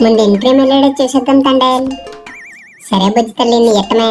ముందు ఇంట్లో మెల్లడే చేసేద్దాం తండే. సరే బుజ్జి తల్లి, నీ ఎట్టమే.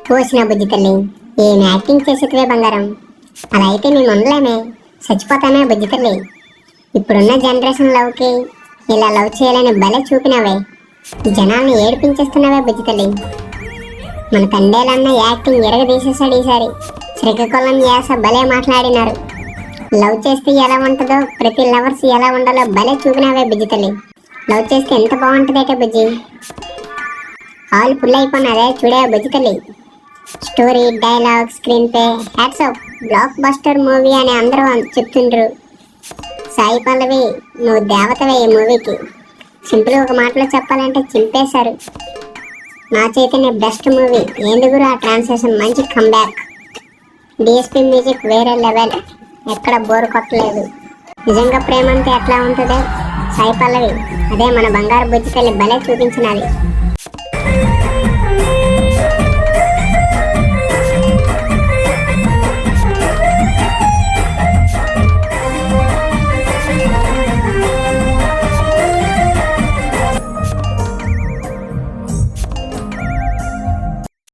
పోసిన బుజ్జి తల్లి, ఏం యాక్టింగ్ చేసేటివే బంగారం. అలా అయితే మేము ఉండలేమే, చచ్చిపోతామే బుజ్జి తల్లి. ఇప్పుడున్న జనరేషన్ లవ్కి ఇలా లవ్ చేయాలని భలే చూపినవే. జనాల్ని ఏడిపించేస్తున్నావే బుజ్జి తల్లి. మన తండేలన్న యాక్టింగ్ ఎరగదీసేశాడు ఈసారి. శ్రీకాకుళం యాస భలే మాట్లాడినారు. లవ్ చేస్తే ఎలా ఉంటుందో, ప్రతి లవర్స్ ఎలా ఉండాలో భలే చూపినావే బుజ్జి తల్లి. లవ్ చేస్తే ఎంత బాగుంటుందేట బుజ్జి. హాల్ ఫుల్ అయిపోయినదే చూడే బుజ్జి తల్లి. Story, dialogue, screen play hats off. Block buster movie అని అందరూ చెప్తుండ్రు. సాయి పల్లవి, నువ్వు దేవతవే ఈ మూవీకి. సింపుల్గా ఒక మాటలో చెప్పాలంటే చింపేశారు. నా చైతన్య బెస్ట్ మూవీ. ఎందుకు ఆ ట్రాన్స్లేషన్ మంచి కంబ్యాక్. డిఎస్పి మ్యూజిక్ వేరే లెవెల్, ఎక్కడ బోర్ కొట్టలేదు. నిజంగా ప్రేమ అంటే ఎట్లా ఉంటుందో సాయి పల్లవి అదే మన బంగారు బుజ్జి తల్లి భలే చూపించినది.